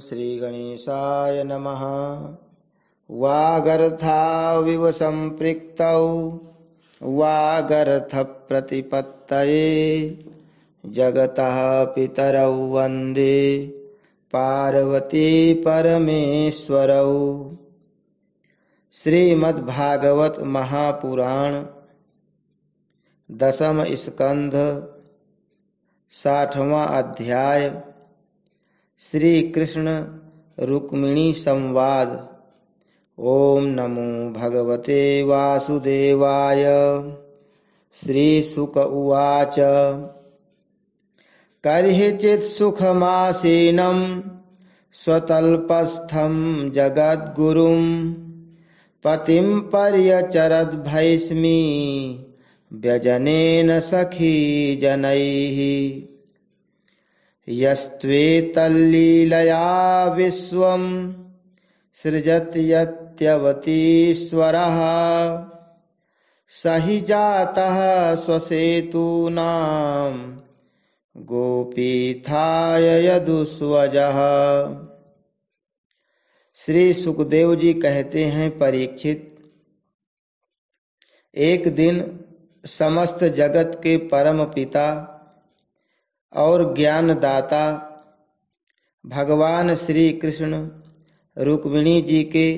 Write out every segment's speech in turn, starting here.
श्रीगणेशाय नमः। वागर्थाविव सम्पृक्तौ वागर्थप्रतिपत्तये जगतः पितरौ वन्दे पार्वती परमेश्वरौ। श्रीमद्भागवत महापुराण दशम स्कंध 60वां अध्याय श्री कृष्ण रुक्मिणी संवाद। ओम नमो भगवते वासुदेवाय। श्रीशुक उवाच कर्हिचित् सुखमासीनं स्वतल्पस्थं जगद्गुरुं पतिं पर्यचरद्भैष्मी व्यजनेन सखी जनैः। यस्त्वेतल्लीलया विश्वं सृजत्यत्यवतीश्वरः स हि जातः स्वसेतूनां गोपीथाय यदुस्वजः। श्री सुखदेव जी कहते हैं, परीक्षित, एक दिन समस्त जगत के परम पिता और ज्ञानदाता भगवान श्री कृष्ण रुक्मिणी जी के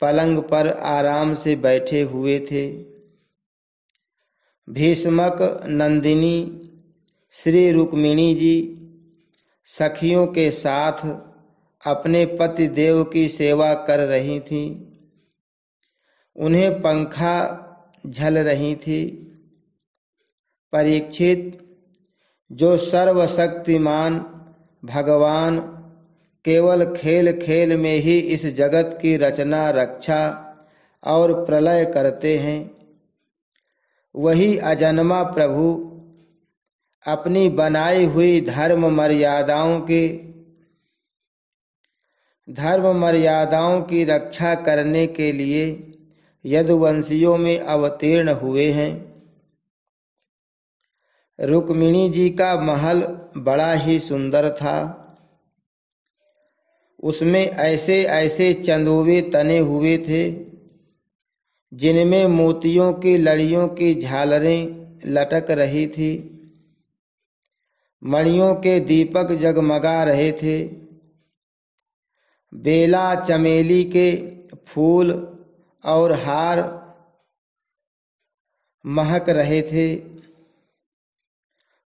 पलंग पर आराम से बैठे हुए थे। भीष्मक नंदिनी श्री रुक्मिणी जी सखियों के साथ अपने पति देव की सेवा कर रही थीं। उन्हें पंखा झल रही थी। परीक्षित, जो सर्वशक्तिमान भगवान केवल खेल खेल में ही इस जगत की रचना, रक्षा और प्रलय करते हैं, वही अजन्मा प्रभु अपनी बनाई हुई धर्म मर्यादाओं की रक्षा करने के लिए यदुवंशियों में अवतीर्ण हुए हैं। रुक्मिणी जी का महल बड़ा ही सुंदर था। उसमें ऐसे ऐसे चंदोवे तने हुए थे जिनमें मोतियों की लड़ियों की झालरें लटक रही थी। मणियों के दीपक जगमगा रहे थे। बेला चमेली के फूल और हार महक रहे थे।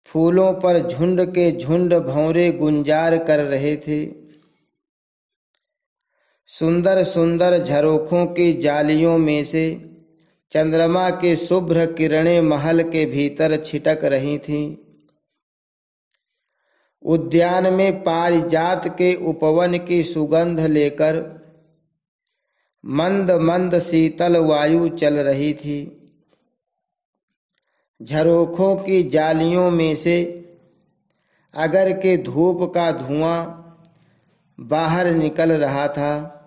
फूलों पर झुंड के झुंड भंवरे गुंजार कर रहे थे। सुंदर सुंदर झरोखों की जालियों में से चंद्रमा के शुभ्र किरणें महल के भीतर छिटक रही थीं। उद्यान में पारिजात के उपवन की सुगंध लेकर मंद मंद शीतल वायु चल रही थी। झरोखों की जालियों में से अगर के धूप का धुआं बाहर निकल रहा था।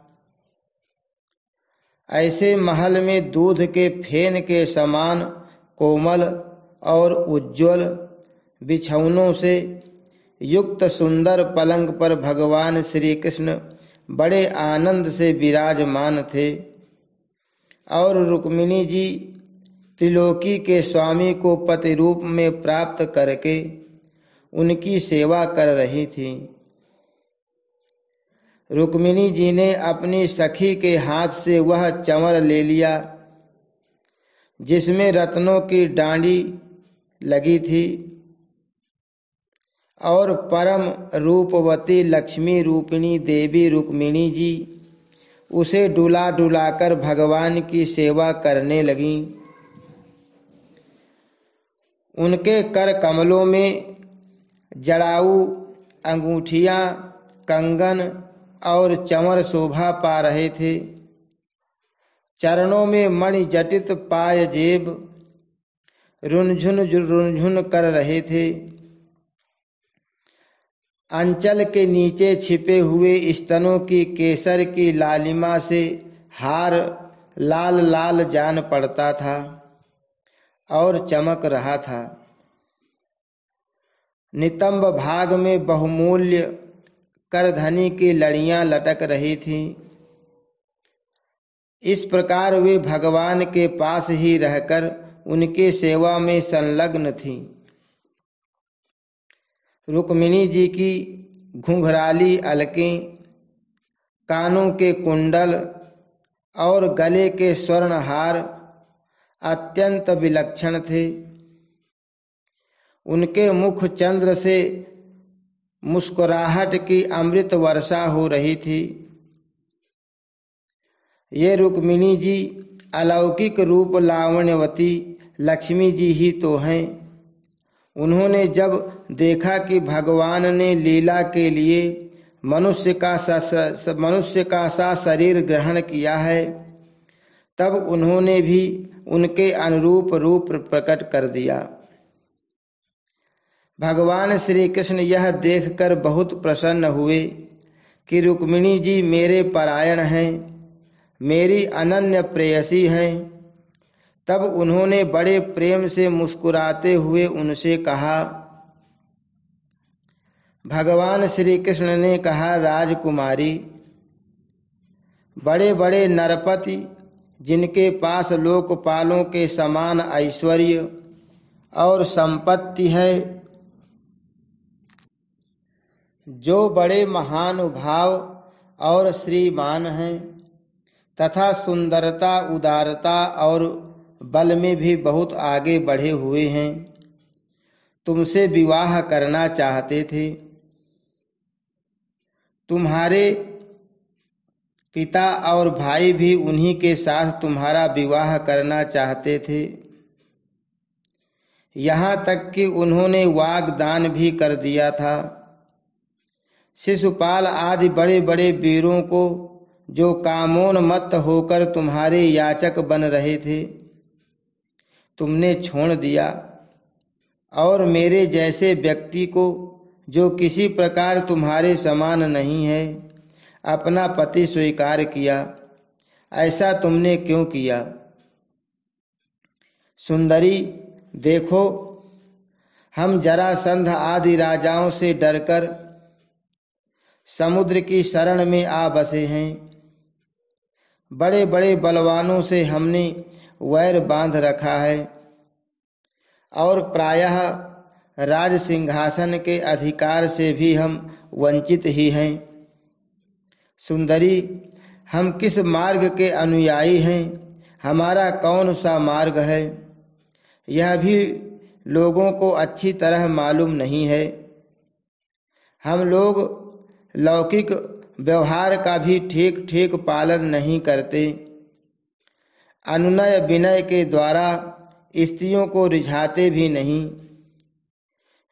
ऐसे महल में दूध के फेन के समान कोमल और उज्ज्वल बिछौनों से युक्त सुंदर पलंग पर भगवान श्री कृष्ण बड़े आनंद से विराजमान थे और रुक्मिणी जी त्रिलोकी के स्वामी को पति रूप में प्राप्त करके उनकी सेवा कर रही थी। रुक्मिणी जी ने अपनी सखी के हाथ से वह चंवर ले लिया जिसमें रत्नों की डांडी लगी थी और परम रूपवती लक्ष्मी रूपिणी देवी रुक्मिणी जी उसे डुला डुलाकर भगवान की सेवा करने लगीं। उनके कर कमलों में जड़ाऊ अंगूठियां, कंगन और चंवर शोभा पा रहे थे। चरणों में मणि जटित पायजेब रुनझुन कर रहे थे। अंचल के नीचे छिपे हुए स्तनों की केसर की लालिमा से हार लाल लाल जान पड़ता था और चमक रहा था। नितंब भाग में बहुमूल्य करधनी की लड़ियां लटक रही थीं। इस प्रकार वे भगवान के पास ही रहकर उनके सेवा में संलग्न थीं। रुक्मिणी जी की घुंघराली अलकें, कानों के कुंडल और गले के स्वर्णहार अत्यंत विलक्षण थे। उनके मुख चंद्र से मुस्कुराहट की अमृत वर्षा हो रही थी। ये रुक्मिणी जी अलौकिक रूप लावण्यवती लक्ष्मी जी ही तो हैं। उन्होंने जब देखा कि भगवान ने लीला के लिए मनुष्य का सा शरीर ग्रहण किया है, तब उन्होंने भी उनके अनुरूप रूप प्रकट कर दिया। भगवान श्री कृष्ण यह देखकर बहुत प्रसन्न हुए कि रुक्मिणी जी मेरे परायण हैं, मेरी अनन्य प्रेयसी हैं। तब उन्होंने बड़े प्रेम से मुस्कुराते हुए उनसे कहा। भगवान श्री कृष्ण ने कहा, राजकुमारी, बड़े बड़े नरपति जिनके पास लोकपालों के समान ऐश्वर्य और संपत्ति है, जो बड़े महानुभाव और श्रीमान हैं तथा सुंदरता, उदारता और बल में भी बहुत आगे बढ़े हुए हैं, तुमसे विवाह करना चाहते थे। तुम्हारे पिता और भाई भी उन्हीं के साथ तुम्हारा विवाह करना चाहते थे। यहाँ तक कि उन्होंने वाग्दान भी कर दिया था। शिशुपाल आदि बड़े बड़े वीरों को, जो कामोन्मत्त होकर तुम्हारे याचक बन रहे थे, तुमने छोड़ दिया और मेरे जैसे व्यक्ति को, जो किसी प्रकार तुम्हारे समान नहीं है, अपना पति स्वीकार किया। ऐसा तुमने क्यों किया? सुंदरी, देखो, हम जरासंध आदि राजाओं से डरकर समुद्र की शरण में आ बसे हैं। बड़े बड़े बलवानों से हमने वैर बांध रखा है और प्रायः राज सिंहासन के अधिकार से भी हम वंचित ही हैं। सुंदरी, हम किस मार्ग के अनुयायी हैं, हमारा कौन सा मार्ग है, यह भी लोगों को अच्छी तरह मालूम नहीं है। हम लोग लौकिक व्यवहार का भी ठीक ठीक पालन नहीं करते। अनुनय विनय के द्वारा स्त्रियों को रिझाते भी नहीं।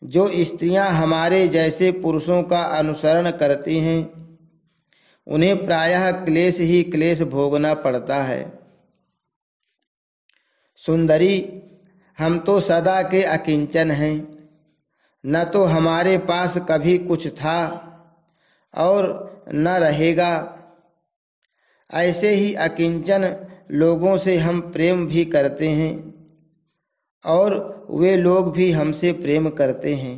जो स्त्रियां हमारे जैसे पुरुषों का अनुसरण करती हैं, उन्हें प्रायः क्लेश ही क्लेश भोगना पड़ता है। सुंदरी, हम तो सदा के अकिंचन हैं, न तो हमारे पास कभी कुछ था और न रहेगा। ऐसे ही अकिंचन लोगों से हम प्रेम भी करते हैं और वे लोग भी हमसे प्रेम करते हैं।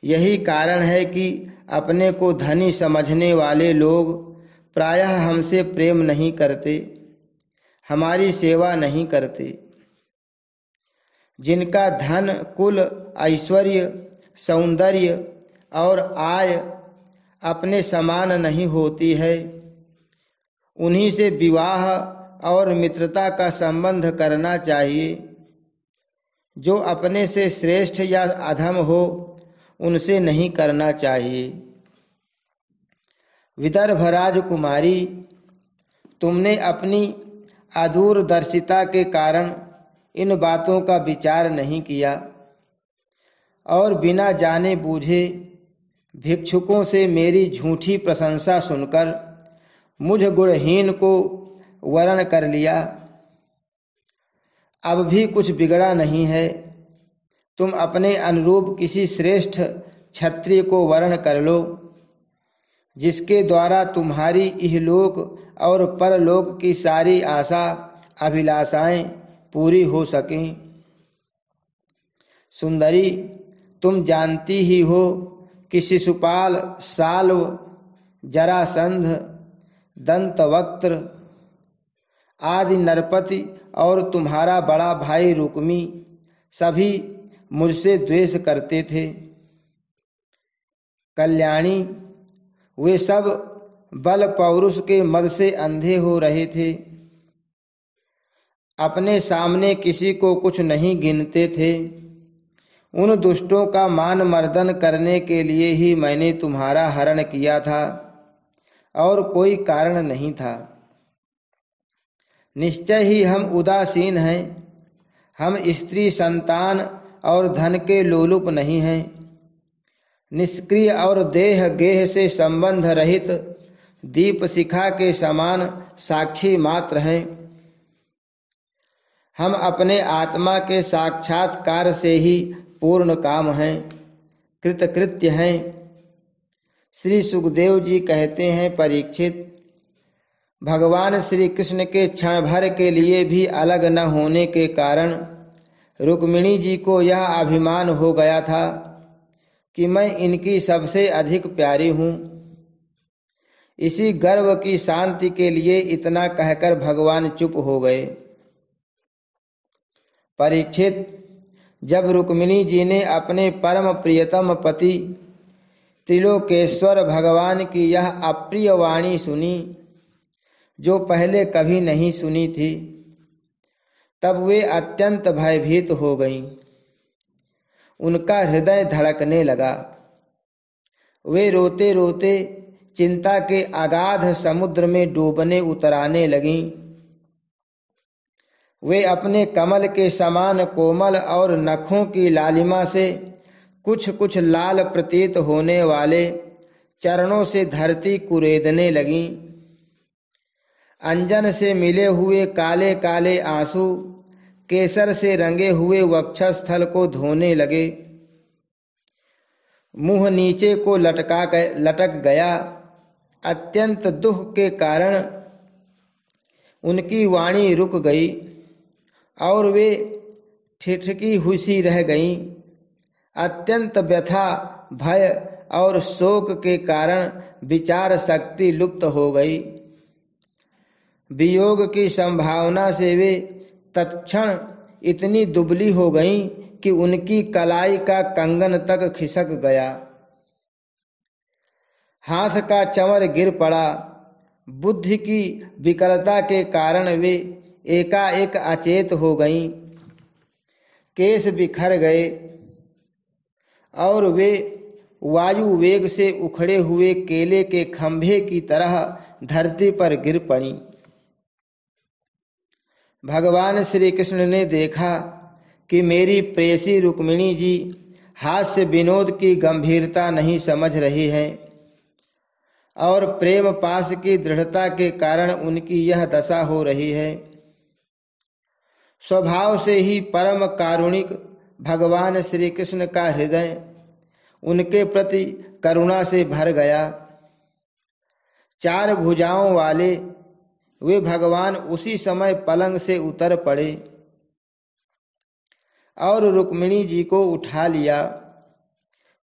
यही कारण है कि अपने को धनी समझने वाले लोग प्रायः हमसे प्रेम नहीं करते, हमारी सेवा नहीं करते। जिनका धन, कुल, ऐश्वर्य, सौंदर्य और आय अपने समान नहीं होती है, उन्हीं से विवाह और मित्रता का संबंध करना चाहिए। जो अपने से श्रेष्ठ या अधम हो, उनसे नहीं करना चाहिए। विदर्भ राजकुमारी, तुमने अपनी अदूरदर्शिता के कारण इन बातों का विचार नहीं किया और बिना जाने बूझे भिक्षुकों से मेरी झूठी प्रशंसा सुनकर मुझ गुणहीन को वरण कर लिया। अब भी कुछ बिगड़ा नहीं है। तुम अपने अनुरूप किसी श्रेष्ठ क्षत्रिय को वरण कर लो, जिसके द्वारा तुम्हारी इहलोक और परलोक की सारी आशा अभिलाषाएं पूरी हो सकें। सुंदरी, तुम जानती ही हो कि शिशुपाल, साल्व, जरासंध, दंतवक्त्र आदि नरपति और तुम्हारा बड़ा भाई रुक्मी सभी मुझसे द्वेष करते थे। कल्याणी, वे सब बल पौरुष के मद से अंधे हो रहे थे, अपने सामने किसी को कुछ नहीं गिनते थे। उन दुष्टों का मान मर्दन करने के लिए ही मैंने तुम्हारा हरण किया था और कोई कारण नहीं था। निश्चय ही हम उदासीन हैं, हम स्त्री संतान और धन के लोलुप नहीं हैं, निष्क्रिय और देह गेह से संबंध रहित दीप शिखा के समान साक्षी मात्र हैं। हम अपने आत्मा के साक्षात्कार से ही पूर्ण काम हैं, कृतकृत्य हैं। श्री सुखदेव जी कहते हैं, परीक्षित, भगवान श्री कृष्ण के क्षण भर के लिए भी अलग न होने के कारण रुक्मिणी जी को यह अभिमान हो गया था कि मैं इनकी सबसे अधिक प्यारी हूं। इसी गर्व की शांति के लिए इतना कहकर भगवान चुप हो गए। परीक्षित, जब रुक्मिणी जी ने अपने परम प्रियतम पति त्रिलोकेश्वर भगवान की यह अप्रिय वाणी सुनी, जो पहले कभी नहीं सुनी थी, तब वे अत्यंत भयभीत हो गईं। उनका हृदय धड़कने लगा। वे रोते रोते चिंता के अगाध समुद्र में डूबने उतराने लगीं। वे अपने कमल के समान कोमल और नखों की लालिमा से कुछ कुछ लाल प्रतीत होने वाले चरणों से धरती कुरेदने लगीं। अंजन से मिले हुए काले काले आंसू केसर से रंगे हुए वक्षस्थल को धोने लगे। मुंह नीचे को लटक गया। अत्यंत दुख के कारण उनकी वाणी रुक गई और वे ठिठकी हुई रह गईं। अत्यंत व्यथा, भय और शोक के कारण विचार शक्ति लुप्त हो गई। वियोग की संभावना से वे तत्क्षण इतनी दुबली हो गईं कि उनकी कलाई का कंगन तक खिसक गया। हाथ का चंवर गिर पड़ा। बुद्धि की विकलता के कारण वे एकाएक अचेत हो गईं। केश बिखर गए और वे वायु वेग से उखड़े हुए केले के खंभे की तरह धरती पर गिर पड़ी। भगवान श्री कृष्ण ने देखा कि मेरी प्रेयसी रुक्मिणी जी हास्य विनोद की गंभीरता नहीं समझ रही है और प्रेम पास की दृढ़ता के कारण उनकी यह दशा हो रही है। स्वभाव से ही परम कारुणिक भगवान श्री कृष्ण का हृदय उनके प्रति करुणा से भर गया। चार भुजाओं वाले वे भगवान उसी समय पलंग से उतर पड़े और रुक्मिणी जी को उठा लिया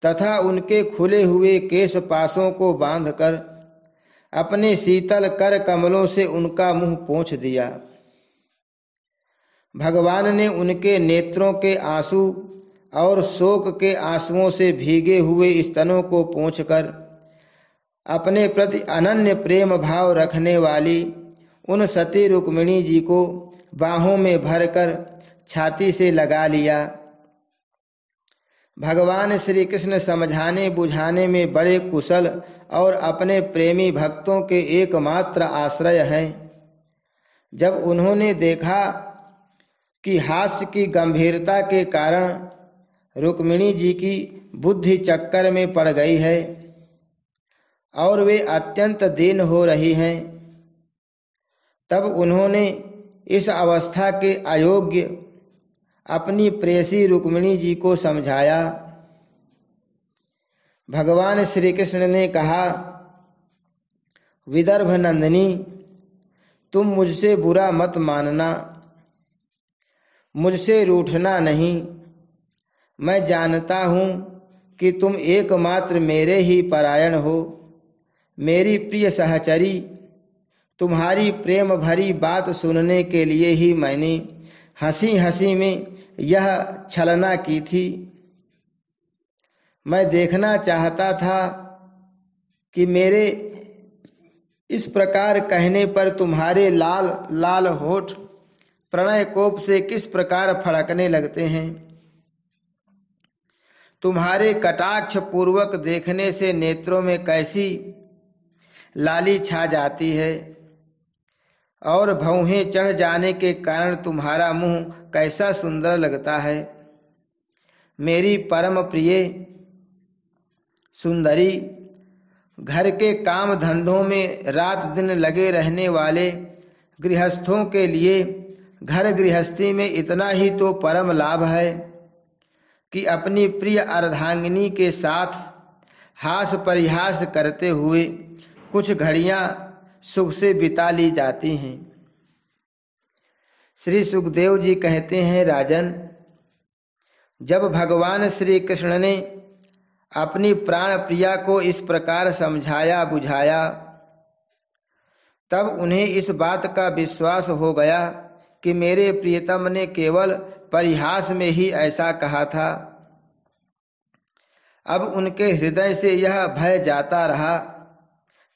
तथा उनके खुले हुए केश पासों को बांधकर अपने शीतल कर कमलों से उनका मुंह पोंछ दिया। भगवान ने उनके नेत्रों के आंसू और शोक के आंसुओं से भीगे हुए स्तनों को पोंछकर अपने प्रति अनन्य प्रेम भाव रखने वाली उन सती रुक्मिणी जी को बाहों में भरकर छाती से लगा लिया। भगवान श्री कृष्ण समझाने बुझाने में बड़े कुशल और अपने प्रेमी भक्तों के एकमात्र आश्रय हैं। जब उन्होंने देखा कि हास्य की गंभीरता के कारण रुक्मिणी जी की बुद्धि चक्कर में पड़ गई है और वे अत्यंत दीन हो रही हैं, तब उन्होंने इस अवस्था के अयोग्य अपनी प्रेयसी रुक्मिणी जी को समझाया। भगवान श्री कृष्ण ने कहा, विदर्भ नंदिनी, तुम मुझसे बुरा मत मानना, मुझसे रूठना नहीं। मैं जानता हूं कि तुम एकमात्र मेरे ही परायण हो। मेरी प्रिय सहचरी, तुम्हारी प्रेम भरी बात सुनने के लिए ही मैंने हंसी हंसी में यह छलना की थी। मैं देखना चाहता था कि मेरे इस प्रकार कहने पर तुम्हारे लाल लाल होठ प्रणय कोप से किस प्रकार फड़कने लगते हैं। तुम्हारे कटाक्ष पूर्वक देखने से नेत्रों में कैसी लाली छा जाती है और भौहें चढ़ जाने के कारण तुम्हारा मुंह कैसा सुंदर लगता है। मेरी परम प्रिय सुंदरी, घर के काम धंधों में रात दिन लगे रहने वाले गृहस्थों के लिए घर गृहस्थी में इतना ही तो परम लाभ है कि अपनी प्रिय अर्धांगिनी के साथ हास परिहास करते हुए कुछ घड़ियां सुख से बिता ली जाती हैं। श्री सुखदेव जी कहते हैं, राजन, जब भगवान श्री कृष्ण ने अपनी प्राण प्रिया को इस प्रकार समझाया बुझाया, तब उन्हें इस बात का विश्वास हो गया कि मेरे प्रियतम ने केवल परिहास में ही ऐसा कहा था। अब उनके हृदय से यह भय जाता रहा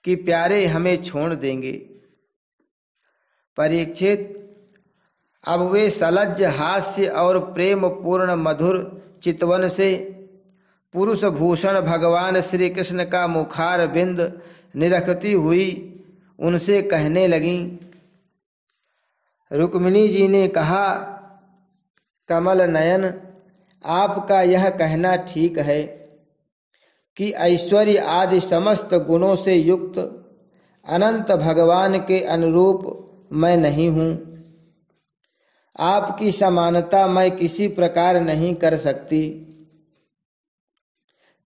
कि प्यारे हमें छोड़ देंगे। परीक्षित, अब वे सलज्ज हास्य और प्रेम पूर्ण मधुर चितवन से पुरुष भूषण भगवान श्री कृष्ण का मुखार बिंद निरखती हुई उनसे कहने लगीं। रुक्मिणी जी ने कहा, कमल नयन, आपका यह कहना ठीक है कि ऐश्वर्य आदि समस्त गुणों से युक्त अनंत भगवान के अनुरूप मैं नहीं हूं। आपकी समानता मैं किसी प्रकार नहीं कर सकती।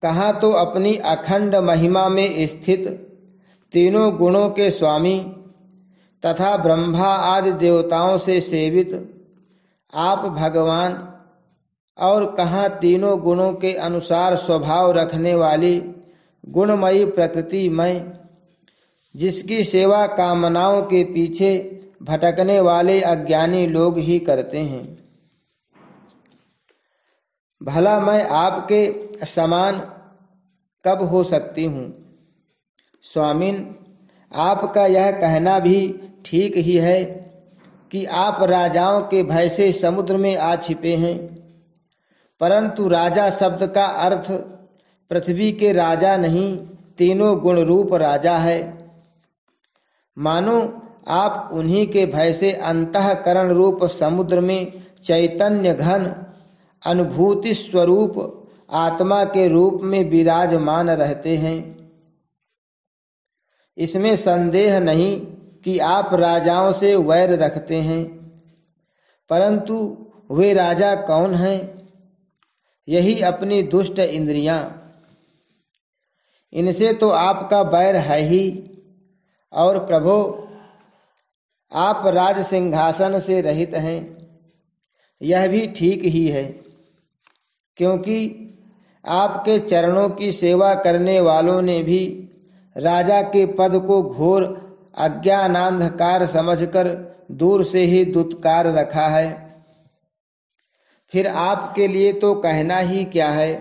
कहाँ तो अपनी अखंड महिमा में स्थित तीनों गुणों के स्वामी तथा ब्रह्मा आदि देवताओं से सेवित आप भगवान, और कहाँ तीनों गुणों के अनुसार स्वभाव रखने वाली गुणमयी प्रकृति मैं, जिसकी सेवा कामनाओं के पीछे भटकने वाले अज्ञानी लोग ही करते हैं। भला मैं आपके समान कब हो सकती हूँ। स्वामिन, आपका यह कहना भी ठीक ही है कि आप राजाओं के भय से समुद्र में आ छिपे हैं, परंतु राजा शब्द का अर्थ पृथ्वी के राजा नहीं, तीनों गुण रूप राजा है। मानो आप उन्हीं के भय से अंतःकरण रूप समुद्र में चैतन्य घन अनुभूति स्वरूप आत्मा के रूप में विराजमान रहते हैं। इसमें संदेह नहीं कि आप राजाओं से वैर रखते हैं, परंतु वे राजा कौन हैं? यही अपनी दुष्ट इंद्रियां। इनसे तो आपका बैर है ही। और प्रभो, आप राज सिंहासन से रहित हैं, यह भी ठीक ही है, क्योंकि आपके चरणों की सेवा करने वालों ने भी राजा के पद को घोर अज्ञानांधकार समझकर दूर से ही दुत्कार रखा है। फिर आपके लिए तो कहना ही क्या है।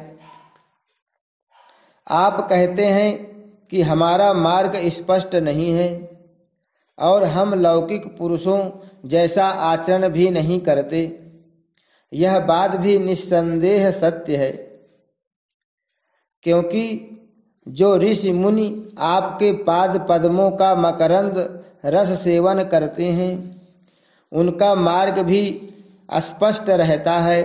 आप कहते हैं कि हमारा मार्ग स्पष्ट नहीं है और हम लौकिक पुरुषों जैसा आचरण भी नहीं करते। यह बात भी निस्संदेह सत्य है, क्योंकि जो ऋषि मुनि आपके पाद पद्मों का मकरंद रस सेवन करते हैं, उनका मार्ग भी अस्पष्ट रहता है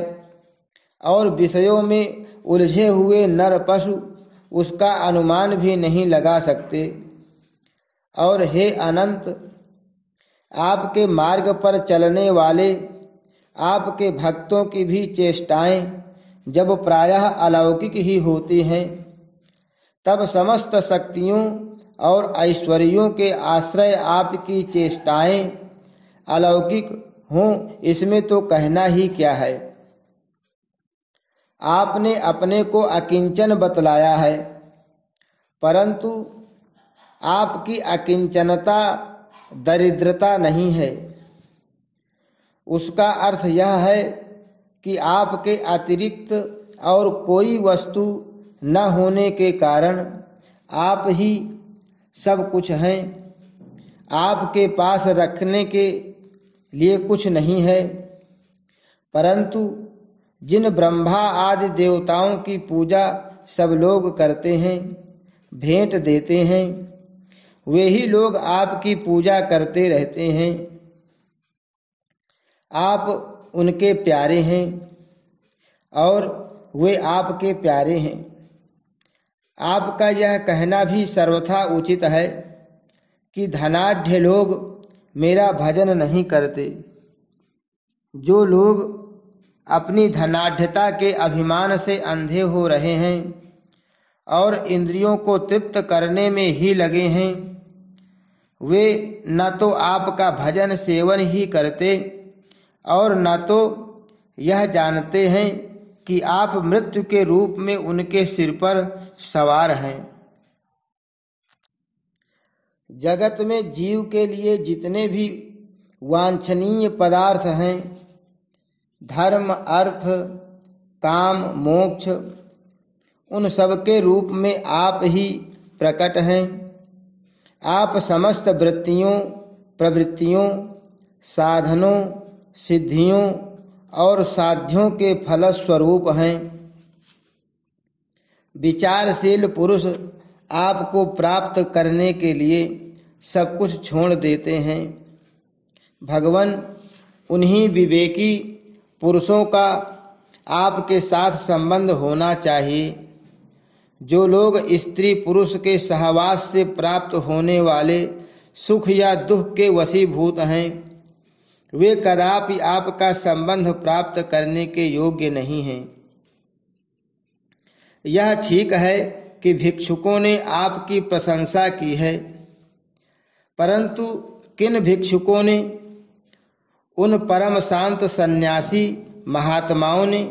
और विषयों में उलझे हुए नर पशु उसका अनुमान भी नहीं लगा सकते। और हे अनंत, आपके मार्ग पर चलने वाले आपके भक्तों की भी चेष्टाएं जब प्रायः अलौकिक ही होती हैं, तब समस्त शक्तियों और ऐश्वर्यों के आश्रय आपकी चेष्टाएं अलौकिक हों, इसमें तो कहना ही क्या है। आपने अपने को अकिंचन बतलाया है, परंतु आपकी अकिंचनता दरिद्रता नहीं है। उसका अर्थ यह है कि आपके अतिरिक्त और कोई वस्तु न होने के कारण आप ही सब कुछ हैं। आपके पास रखने के लिए कुछ नहीं है, परंतु जिन ब्रह्मा आदि देवताओं की पूजा सब लोग करते हैं, भेंट देते हैं, वे ही लोग आपकी पूजा करते रहते हैं। आप उनके प्यारे हैं और वे आपके प्यारे हैं। आपका यह कहना भी सर्वथा उचित है कि धनाढ्य लोग मेरा भजन नहीं करते। जो लोग अपनी धनाढ्यता के अभिमान से अंधे हो रहे हैं और इंद्रियों को तृप्त करने में ही लगे हैं, वे न तो आपका भजन सेवन ही करते और न तो यह जानते हैं कि आप मृत्यु के रूप में उनके सिर पर सवार हैं। जगत में जीव के लिए जितने भी वांछनीय पदार्थ हैं, धर्म, अर्थ, काम, मोक्ष, उन सब के रूप में आप ही प्रकट हैं। आप समस्त वृत्तियों, प्रवृत्तियों, साधनों, सिद्धियों और साध्यों के फलस्वरूप हैं। विचारशील पुरुष आपको प्राप्त करने के लिए सब कुछ छोड़ देते हैं। भगवान, उन्हीं विवेकी पुरुषों का आपके साथ संबंध होना चाहिए। जो लोग स्त्री पुरुष के सहवास से प्राप्त होने वाले सुख या दुख के वशीभूत हैं, वे कदापि आपका संबंध प्राप्त करने के योग्य नहीं हैं। यह ठीक है कि भिक्षुकों ने आपकी प्रशंसा की है, परंतु किन भिक्षुकों ने? उन परम शांत सन्यासी महात्माओं ने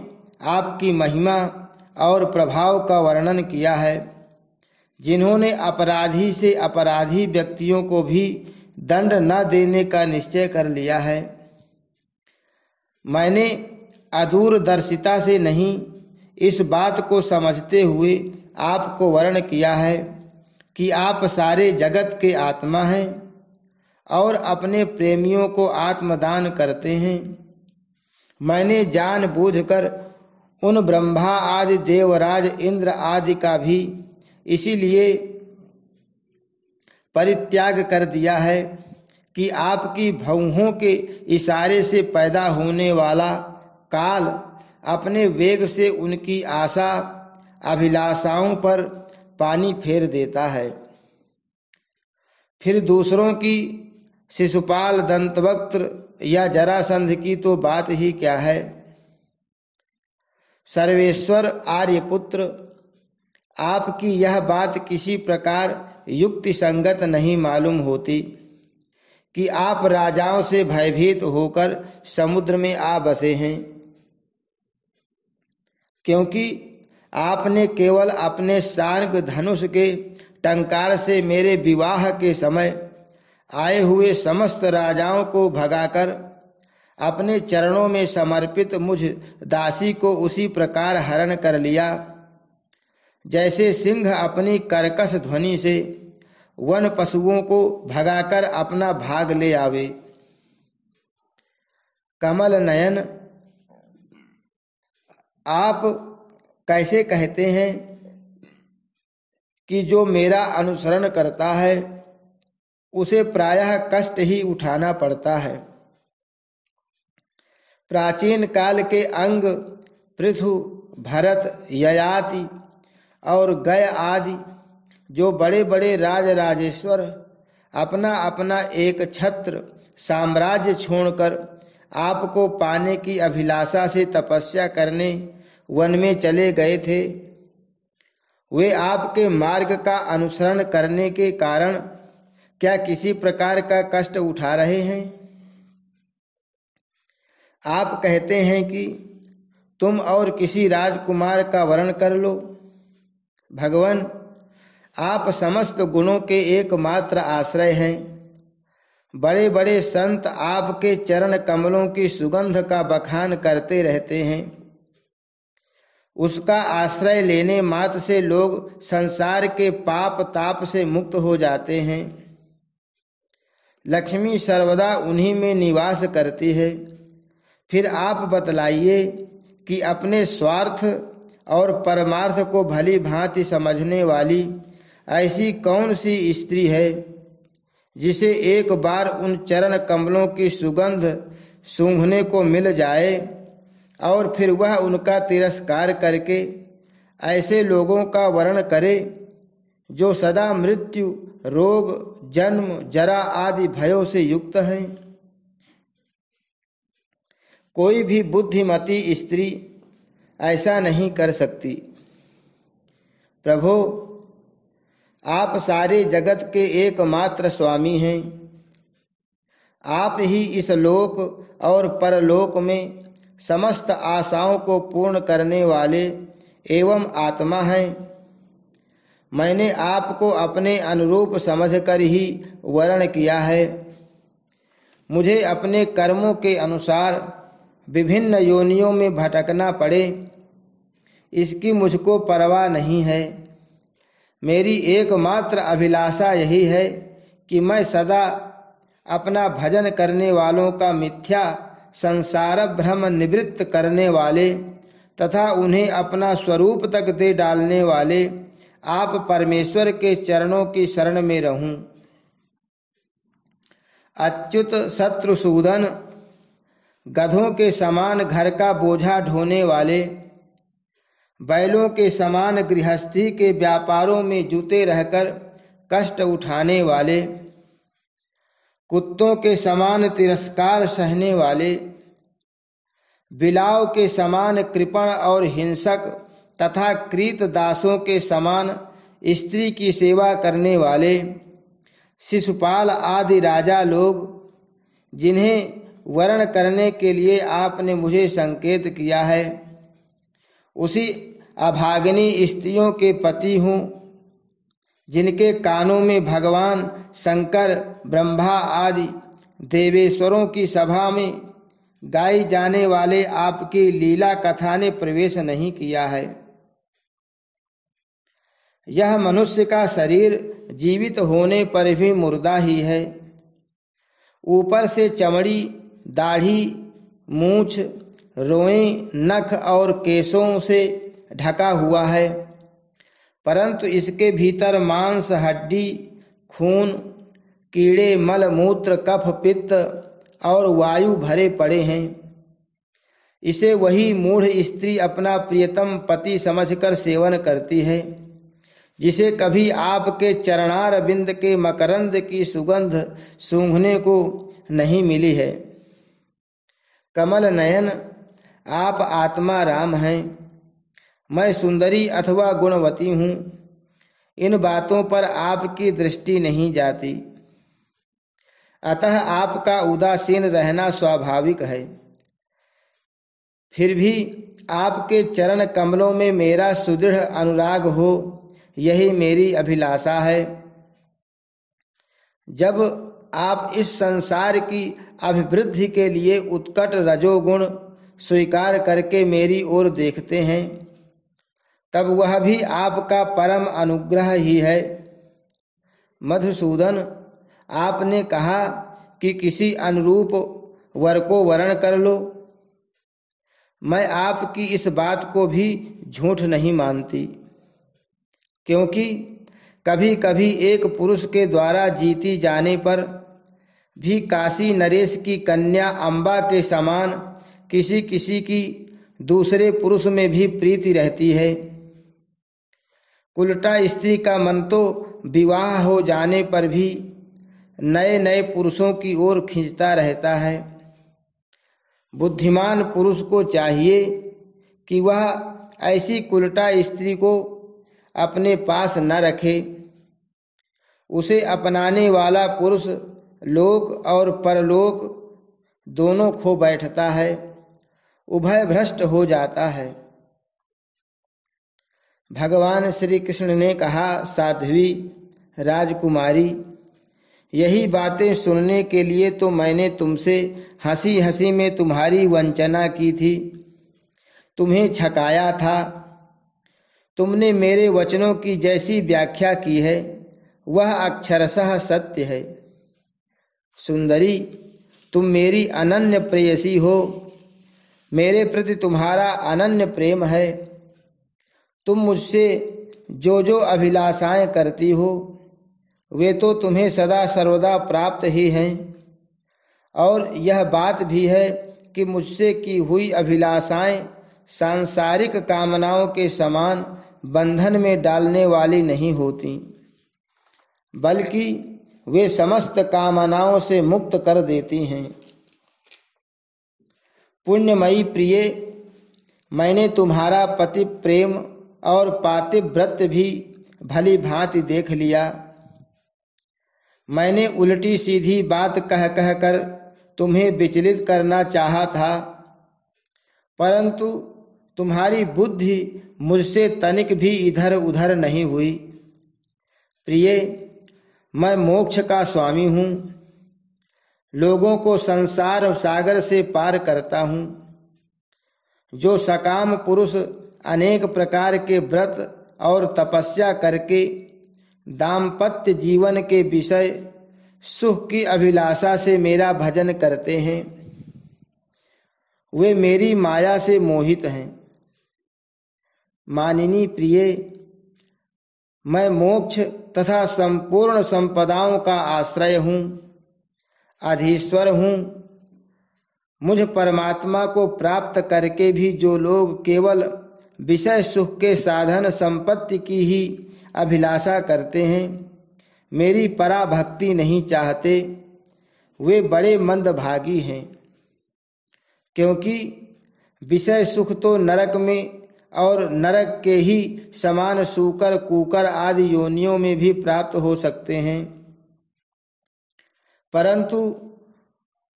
आपकी महिमा और प्रभाव का वर्णन किया है, जिन्होंने अपराधी से अपराधी व्यक्तियों को भी दंड न देने का निश्चय कर लिया है। मैंने अदूरदर्शिता से नहीं, इस बात को समझते हुए आपको वर्ण किया है कि आप सारे जगत के आत्मा हैं और अपने प्रेमियों को आत्मदान करते हैं। मैंने जानबूझकर उन ब्रह्मा आदि देवराज इंद्र आदि का भी इसीलिए परित्याग कर दिया है कि आपकी भौहों के इशारे से पैदा होने वाला काल अपने वेग से उनकी आशा अभिलाषाओं पर पानी फेर देता है। फिर दूसरों की शिशुपाल, दंतवक्त्र या जरासंध की तो बात ही क्या है। सर्वेश्वर आर्यपुत्र, आपकी यह बात किसी प्रकार युक्ति संगत नहीं मालूम होती कि आप राजाओं से भयभीत होकर समुद्र में आ बसे हैं, क्योंकि आपने केवल अपने शार्ंग धनुष के टंकार से मेरे विवाह के समय आए हुए समस्त राजाओं को भगाकर अपने चरणों में समर्पित मुझ दासी को उसी प्रकार हरण कर लिया, जैसे सिंह अपनी कर्कश ध्वनि से वन पशुओं को भगाकर अपना भाग ले आवे। कमल नयन, आप कैसे कहते हैं कि जो मेरा अनुसरण करता है उसे प्रायः कष्ट ही उठाना पड़ता है। प्राचीन काल के अंग पृथु, भरत, ययाति और गय आदि जो बड़े बड़े राज राजेश्वर अपना अपना एक छत्र साम्राज्य छोड़कर आपको पाने की अभिलाषा से तपस्या करने वन में चले गए थे, वे आपके मार्ग का अनुसरण करने के कारण क्या किसी प्रकार का कष्ट उठा रहे हैं? आप कहते हैं कि तुम और किसी राजकुमार का वर्ण कर लो। भगवान, आप समस्त गुणों के एकमात्र आश्रय हैं। बड़े बड़े संत आपके चरण कमलों की सुगंध का बखान करते रहते हैं। उसका आश्रय लेने मात्र से लोग संसार के पाप ताप से मुक्त हो जाते हैं। लक्ष्मी सर्वदा उन्हीं में निवास करती है। फिर आप बतलाइए कि अपने स्वार्थ और परमार्थ को भली भांति समझने वाली ऐसी कौन सी स्त्री है जिसे एक बार उन चरण कमलों की सुगंध सूंघने को मिल जाए और फिर वह उनका तिरस्कार करके ऐसे लोगों का वर्ण करे जो सदा मृत्यु, रोग, जन्म, जरा आदि भयों से युक्त हैं। कोई भी बुद्धिमती स्त्री ऐसा नहीं कर सकती। प्रभो, आप सारे जगत के एकमात्र स्वामी हैं। आप ही इस लोक और परलोक में समस्त आशाओं को पूर्ण करने वाले एवं आत्मा हैं। मैंने आपको अपने अनुरूप समझकर ही वर्ण किया है। मुझे अपने कर्मों के अनुसार विभिन्न योनियों में भटकना पड़े, इसकी मुझको परवाह नहीं है। मेरी एकमात्र अभिलाषा यही है कि मैं सदा अपना भजन करने वालों का मिथ्या संसार भ्रम निवृत्त करने वाले तथा उन्हें अपना स्वरूप तक दे डालने वाले आप परमेश्वर के चरणों की शरण में रहूं। अच्युत शत्रुसूदन, गधों के समान घर का बोझा ढोने वाले, बैलों के समान गृहस्थी के व्यापारों में जुटे रहकर कष्ट उठाने वाले, कुत्तों के समान तिरस्कार सहने वाले, बिलाव के समान कृपण और हिंसक तथा कृत दासों के समान स्त्री की सेवा करने वाले, शिशुपाल आदि राजा लोग, जिन्हें वर्ण करने के लिए आपने मुझे संकेत किया है, उसी अभागिनी स्त्रियों के पति हूँ, जिनके कानों में भगवान शंकर, ब्रह्मा आदि देवेश्वरों की सभा में गाई जाने वाले आपकी लीला कथा ने प्रवेश नहीं किया है। यह मनुष्य का शरीर जीवित होने पर भी मुर्दा ही है। ऊपर से चमड़ी, दाढ़ी, मूछ, रोएं, नख और केशों से ढका हुआ है, परंतु इसके भीतर मांस, हड्डी, खून, कीड़े, मल मूत्र, कफ, पित्त और वायु भरे पड़े हैं। इसे वही मूढ़ स्त्री अपना प्रियतम पति समझकर सेवन करती है, जिसे कभी आपके चरणार बिंद के मकरंद की सुगंध सूंघने को नहीं मिली है। कमल नयन, आप आत्मा राम हैं। मैं सुंदरी अथवा गुणवती हूँ, इन बातों पर आपकी दृष्टि नहीं जाती, अतः आपका उदासीन रहना स्वाभाविक है। फिर भी आपके चरण कमलों में मेरा सुदृढ़ अनुराग हो, यही मेरी अभिलाषा है। जब आप इस संसार की अभिवृद्धि के लिए उत्कट रजोगुण स्वीकार करके मेरी ओर देखते हैं, तब वह भी आपका परम अनुग्रह ही है। मधुसूदन, आपने कहा कि किसी अनुरूप वर को वर्ण कर लो। मैं आपकी इस बात को भी झूठ नहीं मानती, क्योंकि कभी कभी एक पुरुष के द्वारा जीती जाने पर भी काशी नरेश की कन्या अम्बा के समान किसी किसी की दूसरे पुरुष में भी प्रीति रहती है। उल्टा स्त्री का मन तो विवाह हो जाने पर भी नए नए पुरुषों की ओर खींचता रहता है। बुद्धिमान पुरुष को चाहिए कि वह ऐसी कुलटा स्त्री को अपने पास न रखे। उसे अपनाने वाला पुरुष लोक और परलोक दोनों खो बैठता है उभय भ्रष्ट हो जाता है। भगवान श्री कृष्ण ने कहा, साध्वी राजकुमारी, यही बातें सुनने के लिए तो मैंने तुमसे हंसी हंसी में तुम्हारी वंचना की थी, तुम्हें छकाया था। तुमने मेरे वचनों की जैसी व्याख्या की है वह अक्षरशः सत्य है। सुंदरी, तुम मेरी अनन्य प्रेयसी हो, मेरे प्रति तुम्हारा अनन्य प्रेम है। तुम मुझसे जो जो अभिलाषाएं करती हो वे तो तुम्हें सदा सर्वदा प्राप्त ही हैं, और यह बात भी है कि मुझसे की हुई अभिलाषाएं सांसारिक कामनाओं के समान बंधन में डालने वाली नहीं होती, बल्कि वे समस्त कामनाओं से मुक्त कर देती हैं। पुण्यमयी प्रिय, मैंने तुम्हारा पति प्रेम और पातिव्रत्य भी भली भांति देख लिया। मैंने उल्टी सीधी बात कह कह कर तुम्हें विचलित करना चाहा था, परंतु तुम्हारी बुद्धि मुझसे तनिक भी इधर उधर नहीं हुई। प्रिय, मैं मोक्ष का स्वामी हूँ, लोगों को संसार सागर से पार करता हूँ। जो सकाम पुरुष अनेक प्रकार के व्रत और तपस्या करके दाम्पत्य जीवन के विषय सुख की अभिलाषा से मेरा भजन करते हैं, वे मेरी माया से मोहित हैं। मानिनी प्रिय, मैं मोक्ष तथा संपूर्ण संपदाओं का आश्रय हूँ, अधीश्वर हूँ। मुझ परमात्मा को प्राप्त करके भी जो लोग केवल विषय सुख के साधन संपत्ति की ही अभिलाषा करते हैं, मेरी पराभक्ति नहीं चाहते, वे बड़े मंदभागी हैं। क्योंकि विषय सुख तो नरक में और नरक के ही समान सूकर कूकर आदि योनियों में भी प्राप्त हो सकते हैं, परंतु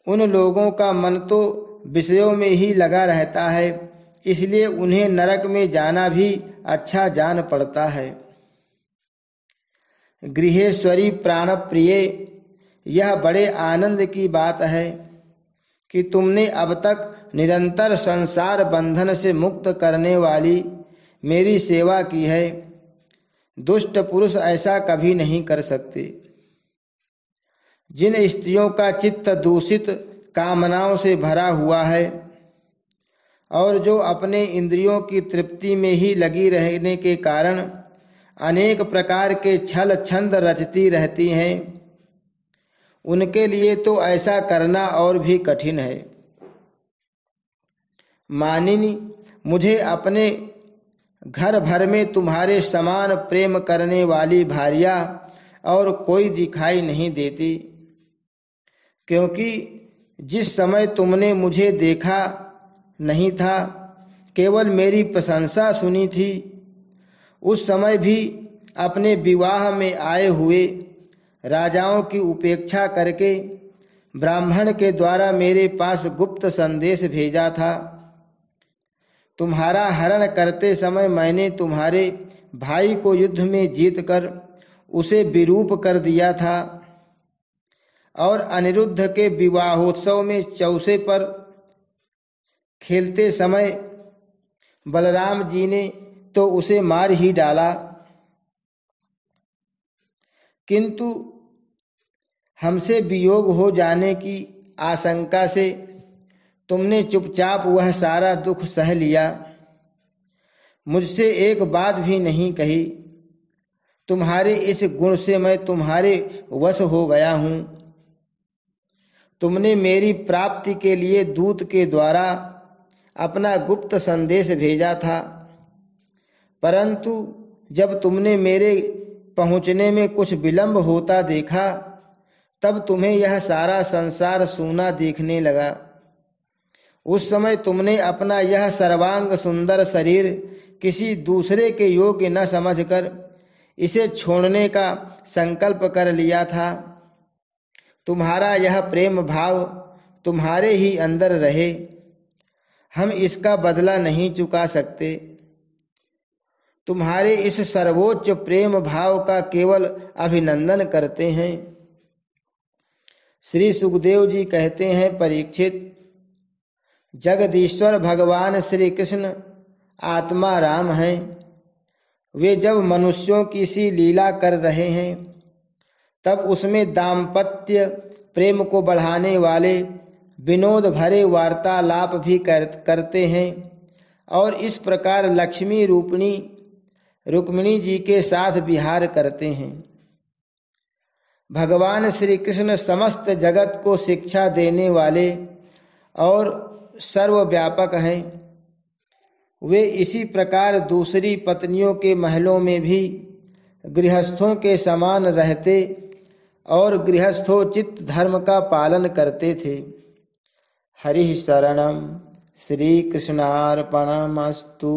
उन लोगों का मन तो विषयों में ही लगा रहता है, इसलिए उन्हें नरक में जाना भी अच्छा जान पड़ता है। गृहेश्वरी प्राण प्रिय, यह बड़े आनंद की बात है कि तुमने अब तक निरंतर संसार बंधन से मुक्त करने वाली मेरी सेवा की है। दुष्ट पुरुष ऐसा कभी नहीं कर सकते। जिन स्त्रियों का चित्त दूषित कामनाओं से भरा हुआ है और जो अपने इंद्रियों की तृप्ति में ही लगी रहने के कारण अनेक प्रकार के छल छंद रचती रहती हैं, उनके लिए तो ऐसा करना और भी कठिन है। मानिनी, मुझे अपने घर भर में तुम्हारे समान प्रेम करने वाली भार्या और कोई दिखाई नहीं देती, क्योंकि जिस समय तुमने मुझे देखा नहीं था, केवल मेरी प्रशंसा सुनी थी, उस समय भी अपने विवाह में आए हुए राजाओं की उपेक्षा करके ब्राह्मण के द्वारा मेरे पास गुप्त संदेश भेजा था। तुम्हारा हरण करते समय मैंने तुम्हारे भाई को युद्ध में जीतकर उसे विरूप कर दिया था, और अनिरुद्ध के विवाहोत्सव में चौसे पर खेलते समय बलराम जी ने तो उसे मार ही डाला, किंतु हमसे वियोग हो जाने की आशंका से तुमने चुपचाप वह सारा दुख सह लिया, मुझसे एक बात भी नहीं कही। तुम्हारे इस गुण से मैं तुम्हारे वश हो गया हूँ। तुमने मेरी प्राप्ति के लिए दूत के द्वारा अपना गुप्त संदेश भेजा था, परंतु जब तुमने मेरे पहुंचने में कुछ विलंब होता देखा, तब तुम्हें यह सारा संसार सूना देखने लगा। उस समय तुमने अपना यह सर्वांग सुंदर शरीर किसी दूसरे के योग्य न समझकर इसे छोड़ने का संकल्प कर लिया था। तुम्हारा यह प्रेम भाव तुम्हारे ही अंदर रहे, हम इसका बदला नहीं चुका सकते। तुम्हारे इस सर्वोच्च प्रेम भाव का केवल अभिनंदन करते हैं। श्री सुखदेव जी कहते हैं, परीक्षित, जगदीश्वर भगवान श्री कृष्ण आत्मा राम हैं। वे जब मनुष्यों की सी लीला कर रहे हैं तब उसमें दाम्पत्य प्रेम को बढ़ाने वाले विनोद भरे वार्तालाप भी करते हैं और इस प्रकार लक्ष्मी रूपिणी रुक्मिणी जी के साथ विहार करते हैं। भगवान श्री कृष्ण समस्त जगत को शिक्षा देने वाले और सर्वव्यापक हैं। वे इसी प्रकार दूसरी पत्नियों के महलों में भी गृहस्थों के समान रहते और गृहस्थोचित धर्म का पालन करते थे। हरि शरणम। श्री कृष्णार्पणमस्तु।